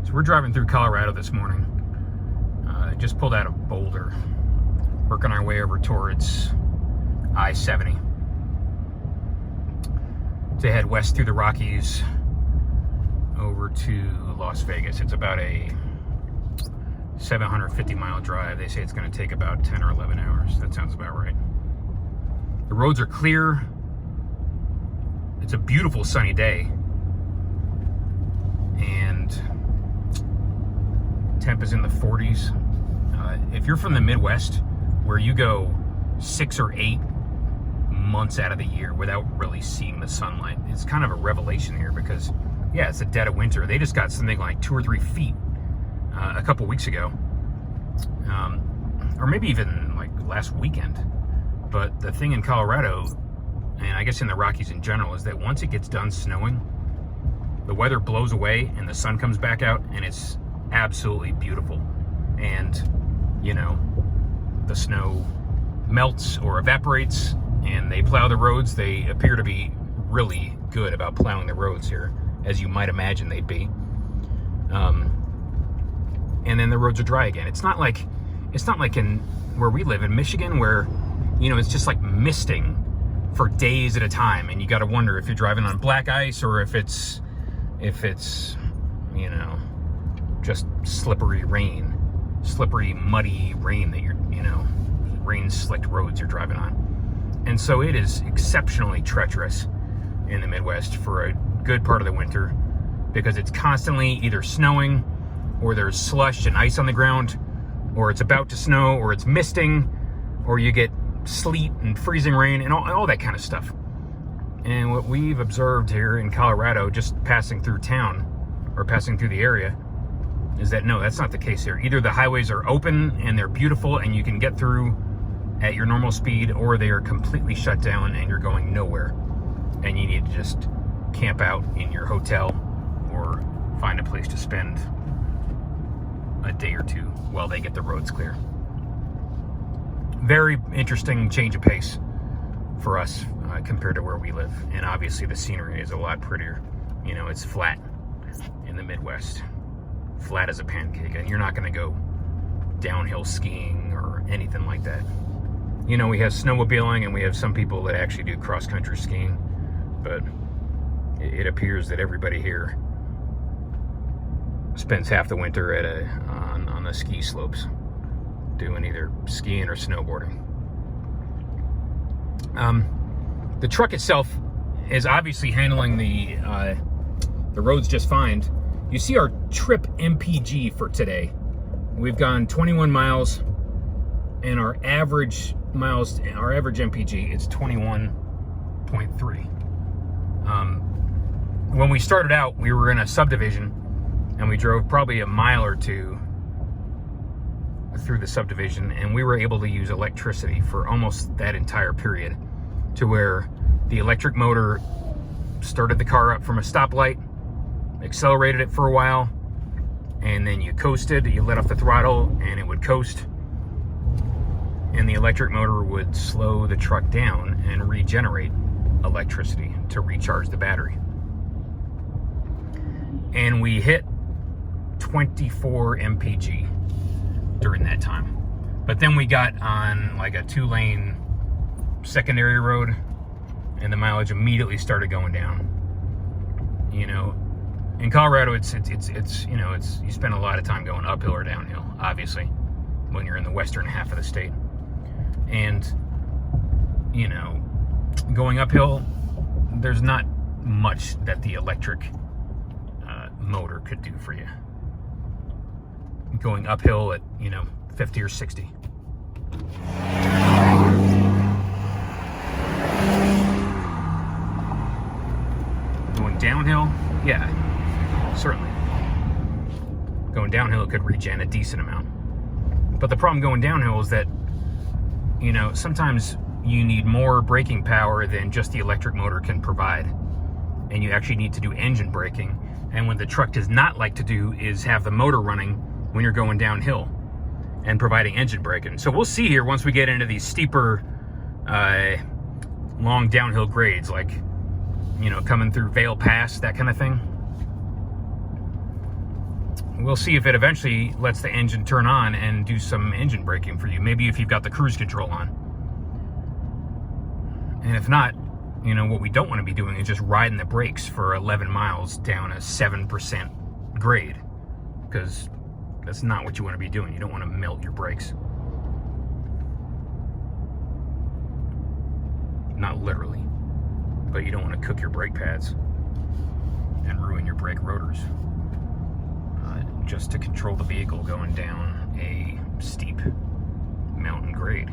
So we're driving through Colorado this morning. Just pulled out of Boulder, working our way over towards I-70 to head west through the Rockies over to Las Vegas. It's about a 750-mile drive. They say it's going to take about 10 or 11 hours. That sounds about right. The roads are clear. It's a beautiful sunny day. And temp is in the 40s. If you're from the Midwest, where you go 6 or 8 months out of the year without really seeing the sunlight, it's kind of a revelation here because, yeah, it's the dead of winter. They just got something like 2 or 3 feet a couple weeks ago, or maybe even like last weekend. But the thing in Colorado, and I guess in the Rockies in general, is that once it gets done snowing, the weather blows away and the sun comes back out, and it's absolutely beautiful. And, you know, the snow melts or evaporates and they plow the roads. They appear to be really good about plowing the roads here, as you might imagine they'd be. And then the roads are dry again. It's not like in where we live in Michigan, where, you know, it's just like misting for days at a time, and you got to wonder if you're driving on black ice or if it's you know, just slippery muddy rain that you're, you know, rain slicked roads you're driving on. And so it is exceptionally treacherous in the Midwest for a good part of the winter, because it's constantly either snowing, or there's slush and ice on the ground, or it's about to snow, or it's misting, or you get sleet and freezing rain and all that kind of stuff. And what we've observed here in Colorado, just passing through town or passing through the area, is that no, that's not the case here. Either the highways are open and they're beautiful and you can get through at your normal speed, or they are completely shut down and you're going nowhere, and you need to just camp out in your hotel or find a place to spend a day or two while they get the roads clear. Very interesting change of pace for us compared to where we live. And obviously the scenery is a lot prettier. You know, it's flat in the Midwest. Flat as a pancake, and you're not going to go downhill skiing or anything like that. You know, we have snowmobiling and we have some people that actually do cross-country skiing, but it appears that everybody here spends half the winter at on the ski slopes doing either skiing or snowboarding. The truck itself is obviously handling the roads just fine. You see our trip MPG for today. We've gone 21 miles, and our average MPG is 21.3. When we started out, we were in a subdivision, and we drove probably a mile or two through the subdivision, and we were able to use electricity for almost that entire period, to where the electric motor started the car up from a stoplight, accelerated it for a while, and then you coasted. You let off the throttle and it would coast, and the electric motor would slow the truck down and regenerate electricity to recharge the battery. And we hit 24 mpg during that time. But then we got on like a 2-lane secondary road, and the mileage immediately started going down. You know, in Colorado, it's you know, you spend a lot of time going uphill or downhill, obviously, when you're in the western half of the state. And, you know, going uphill, there's not much that the electric motor could do for you. Going uphill at, you know, 50 or 60. Going downhill, yeah, certainly. Going downhill, it could regen a decent amount. But the problem going downhill is that, you know, sometimes you need more braking power than just the electric motor can provide. And you actually need to do engine braking. And what the truck does not like to do is have the motor running when you're going downhill and providing engine braking. So we'll see here once we get into these steeper, long downhill grades, like, you know, coming through Vail Pass, that kind of thing. we'll see if it eventually lets the engine turn on and do some engine braking for you. Maybe if you've got the cruise control on. And if not, you know, what we don't want to be doing is just riding the brakes for 11 miles down a 7% grade, because that's not what you want to be doing. You don't want to melt your brakes. Not literally, but you don't want to cook your brake pads and ruin your brake rotors just to control the vehicle going down a steep mountain grade.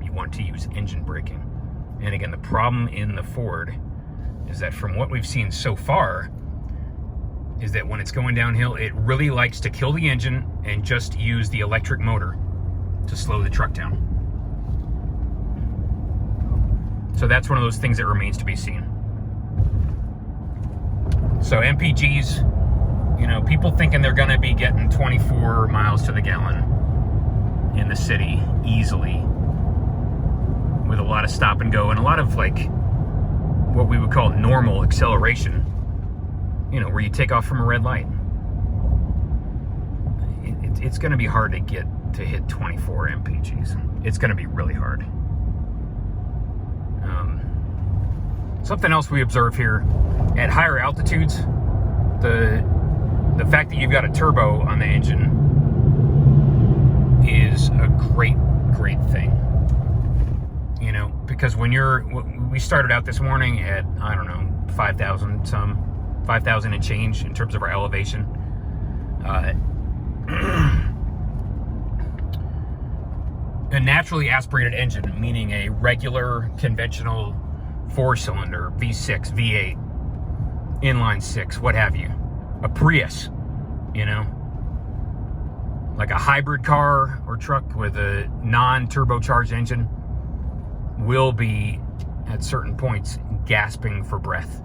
You want to use engine braking. And again, the problem in the Ford is that from what we've seen so far is that when it's going downhill, it really likes to kill the engine and just use the electric motor to slow the truck down. So that's one of those things that remains to be seen. So MPGs, you know, people thinking they're going to be getting 24 miles to the gallon in the city easily with a lot of stop and go and a lot of like what we would call normal acceleration, you know, where you take off from a red light. It's going to be hard to get to hit 24 MPGs. It's going to be really hard. Something else we observe here at higher altitudes, the fact that you've got a turbo on the engine is a great thing. You know, because when we started out this morning at, I don't know, 5,000 and change in terms of our elevation. A naturally aspirated engine, meaning a regular conventional 4-cylinder, V6, V8, inline 6, what have you. A Prius, you know, like a hybrid car or truck with a non-turbocharged engine will be, at certain points, gasping for breath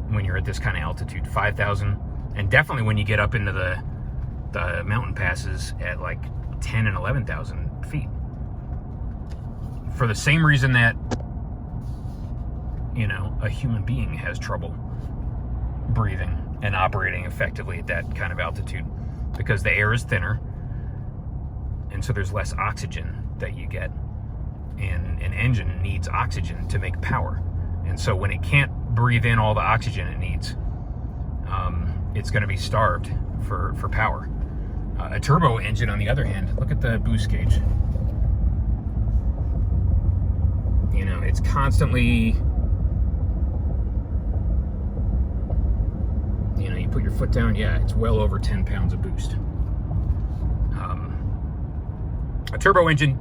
when you're at this kind of altitude, 5,000. And definitely when you get up into the mountain passes at like 10 and 11,000 feet. For the same reason that, you know, a human being has trouble breathing and operating effectively at that kind of altitude, because the air is thinner and so there's less oxygen that you get, and an engine needs oxygen to make power. And so when it can't breathe in all the oxygen it needs, it's going to be starved for power. A turbo engine, on the other hand, look at the boost gauge. You know, it's constantly, you know, you put your foot down, yeah, it's well over 10 pounds of boost. A turbo engine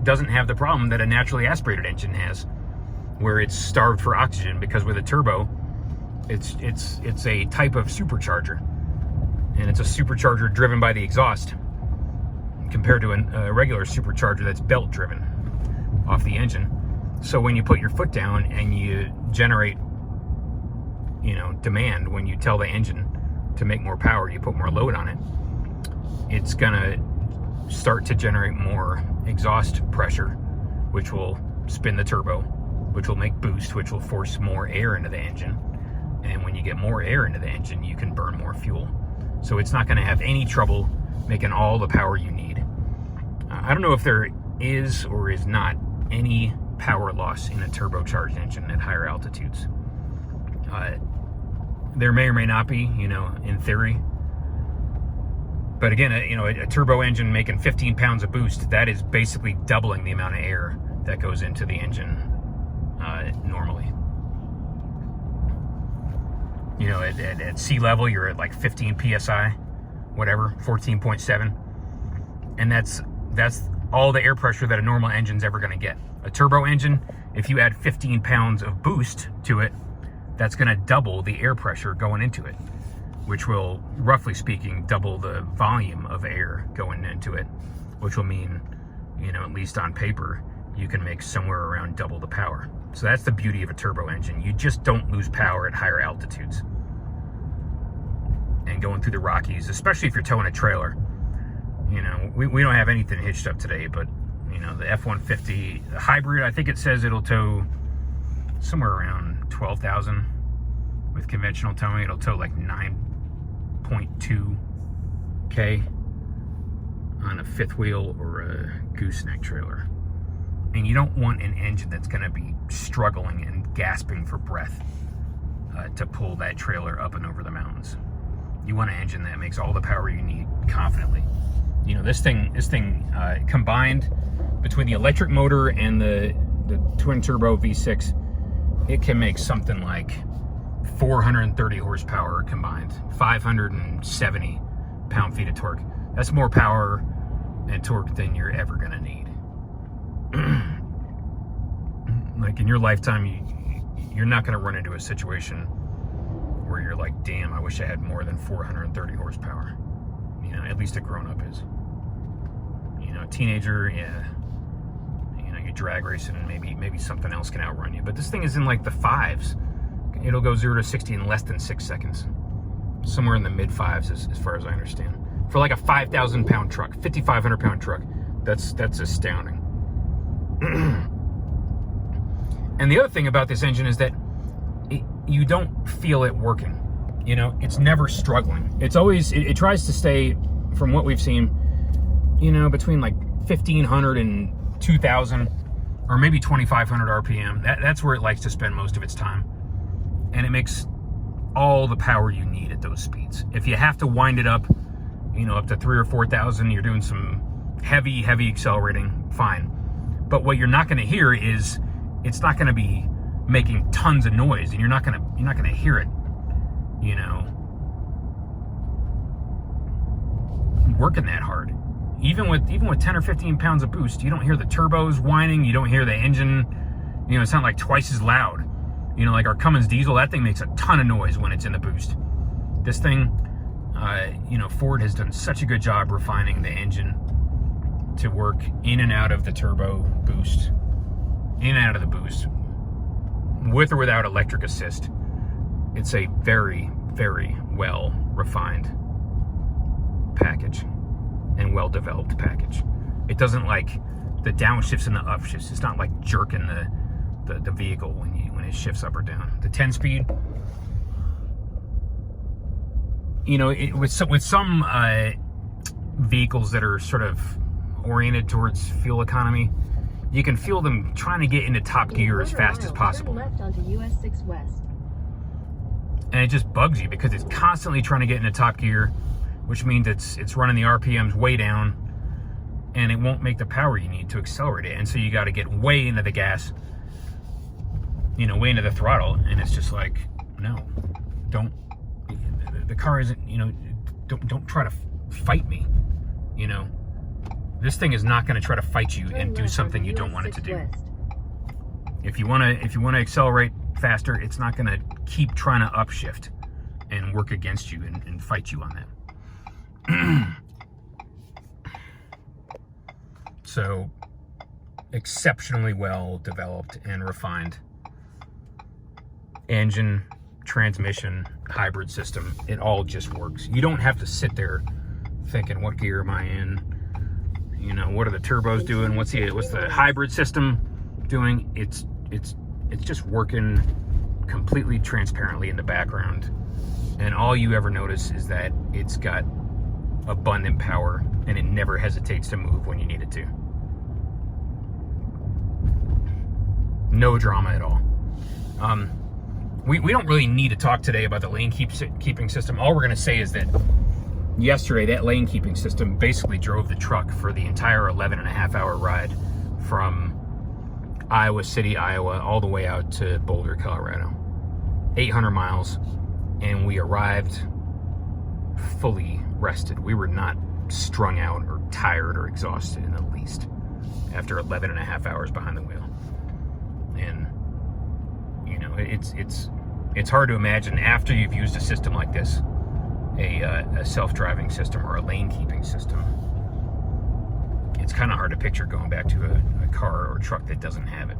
doesn't have the problem that a naturally aspirated engine has, where it's starved for oxygen, because with a turbo, it's a type of supercharger, and it's a supercharger driven by the exhaust compared to a regular supercharger that's belt driven off the engine. So when you put your foot down and you generate, you know, demand, when you tell the engine to make more power, you put more load on it, it's gonna start to generate more exhaust pressure, which will spin the turbo, which will make boost, which will force more air into the engine. And when you get more air into the engine, you can burn more fuel. So it's not going to have any trouble making all the power you need. I don't know if there is or is not any power loss in a turbocharged engine at higher altitudes. There may or may not be, you know, in theory. But again, you know, a turbo engine making 15 pounds of boost, that is basically doubling the amount of air that goes into the engine normally. You know, at sea level, you're at like 15 psi, whatever, 14.7, and that's all the air pressure that a normal engine's ever going to get. A turbo engine, if you add 15 pounds of boost to it, that's going to double the air pressure going into it, which will, roughly speaking, double the volume of air going into it, which will mean, you know, at least on paper, you can make somewhere around double the power. So that's the beauty of a turbo engine. You just don't lose power at higher altitudes. And going through the Rockies, especially if you're towing a trailer, you know, we don't have anything hitched up today, but, you know, the F-150 the hybrid, I think it says it'll tow somewhere around 12,000. With conventional towing, it'll tow like 9.2 okay, on a fifth wheel or a gooseneck trailer. And you don't want an engine that's going to be struggling and gasping for breath to pull that trailer up and over the mountains. You want an engine that makes all the power you need confidently. You know, this thing combined between the electric motor and the twin turbo V6, it can make something like 430 horsepower combined, 570 pound-feet of torque. That's more power and torque than you're ever going to need. Like in your lifetime, you're not going to run into a situation where you're like, damn, I wish I had more than 430 horsepower. You know, at least a grown-up is. You know, a teenager, yeah. You know, you drag racing and maybe something else can outrun you. But this thing is in like the fives. It'll go 0 to 60 in less than 6 seconds. Somewhere in the mid fives, as far as I understand. For like a 5,000 pound truck, 5,500 pound truck, that's astounding. And the other thing about this engine is that you don't feel it working. You know, it's never struggling. It's always, it tries to stay, from what we've seen, you know, between like 1,500 and 2,000, or maybe 2,500 RPM. That's where it likes to spend most of its time. And it makes all the power you need at those speeds. If you have to wind it up, you know, up to 3,000 or 4,000, you're doing some heavy accelerating, fine. But what you're not going to hear is, it's not going to be making tons of noise, and you're not going to hear it, you know, working that hard. Even with 10 or 15 pounds of boost, you don't hear the turbos whining, you don't hear the engine, you know, it's not like twice as loud. You know, like our Cummins diesel, that thing makes a ton of noise when it's in the boost. This thing, you know, Ford has done such a good job refining the engine to work in and out of the turbo boost, in and out of the boost, with or without electric assist. It's a very, very well refined package and well developed package. It doesn't like the downshifts and the upshifts. It's not like jerking the vehicle when it shifts up or down. The 10-speed, you know, with some vehicles that are sort of oriented towards fuel economy, you can feel them trying to get into top gear as fast as possible. Turn left onto US 6 West. And it just bugs you because it's constantly trying to get into top gear, which means it's running the RPMs way down, and it won't make the power you need to accelerate it. And so you got to get way into the gas, you know, way into the throttle, and it's just like, no, don't. The car isn't, you know, don't try to fight me, you know. This thing is not going to try to fight you and do something you don't want it to do. If you want to accelerate faster, it's not going to keep trying to upshift and work against you and fight you on that. So, exceptionally well developed and refined engine, transmission, hybrid system. It all just works. You don't have to sit there thinking, what gear am I in? You know, what are the turbos doing? What's the hybrid system doing? It's just working completely transparently in the background. And all you ever notice is that it's got abundant power, and it never hesitates to move when you need it to. No drama at all. We don't really need to talk today about the lane keeping system. All we're going to say is that yesterday, that lane keeping system basically drove the truck for the entire 11.5-hour ride from Iowa City, Iowa, all the way out to Boulder, Colorado. 800 miles, and we arrived fully rested. We were not strung out or tired or exhausted in the least after 11.5 hours behind the wheel. And, you know, it's hard to imagine after you've used a system like this, a self-driving system or a lane-keeping system. It's kind of hard to picture going back to a car or a truck that doesn't have it,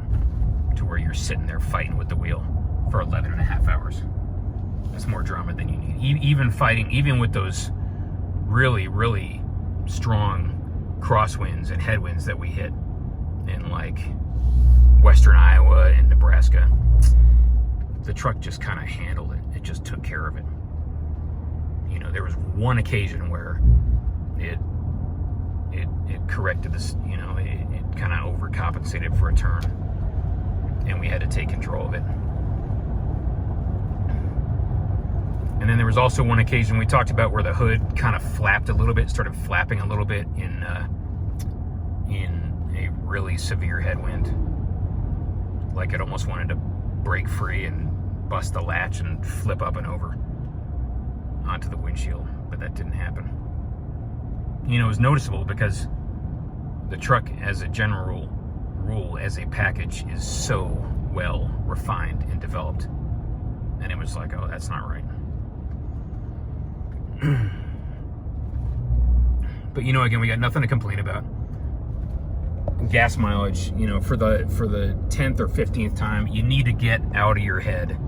to where you're sitting there fighting with the wheel for 11.5 hours. That's more drama than you need. Even with those really, really strong crosswinds and headwinds that we hit in like western Iowa and Nebraska, the truck just kind of handled it. It just took care of it. You know, there was one occasion where it corrected this, you know, it kind of overcompensated for a turn, and we had to take control of it. And then there was also one occasion we talked about where the hood kind of flapped a little bit, started flapping a little bit in a really severe headwind. Like it almost wanted to break free and bust the latch and flip up and over onto the windshield, but that didn't happen. You know, it was noticeable because the truck, as a general rule, as a package, is so well refined and developed. And it was like, oh, that's not right. But you know, again, we got nothing to complain about. Gas mileage, you know, for the 10th or 15th time, you need to get out of your head.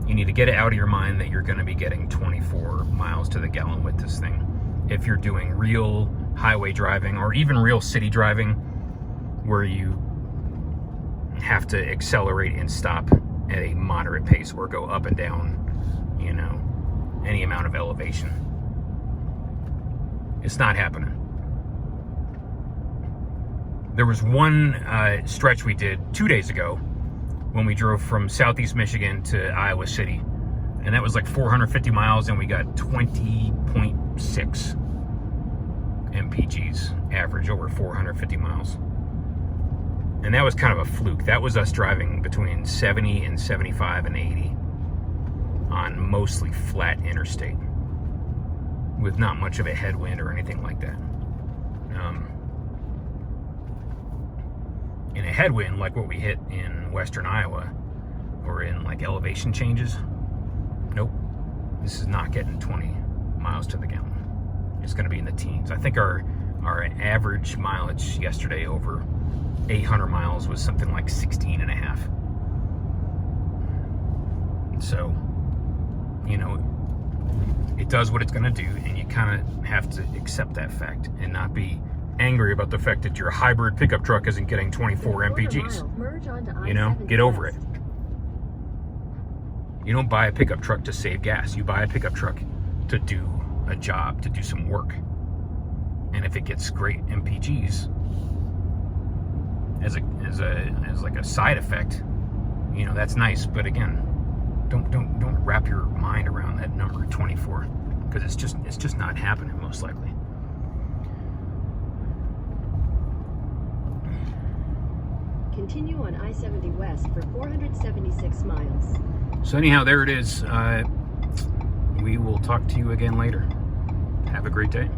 You need to get it out of your mind that you're going to be getting 24 miles to the gallon with this thing. If you're doing real highway driving or even real city driving where you have to accelerate and stop at a moderate pace or go up and down, you know, any amount of elevation. It's not happening. There was one stretch we did 2 days ago when we drove from Southeast Michigan to Iowa City, and that was like 450 miles, and we got 20.6 mpgs average over 450 miles. And that was kind of a fluke. That was us driving between 70 and 75 and 80 on mostly flat interstate with not much of a headwind or anything like that. In a headwind like what we hit in western Iowa or in like elevation changes, nope, this is not getting 20 miles to the gallon. It's going to be in the teens. I think our average mileage yesterday over 800 miles was something like 16 and a half. So, you know, it does what it's going to do, and you kind of have to accept that fact and not be angry about the fact that your hybrid pickup truck isn't getting 24 mpgs. You know, get over it. You don't buy a pickup truck to save gas. You buy a pickup truck to do a job, to do some work. And if it gets great mpgs as like a side effect, you know, that's nice. But again, don't wrap your mind around that number 24, because it's just not happening most likely. Continue on I-70 West for 476 miles. So anyhow, there it is. We will talk to you again later. Have a great day.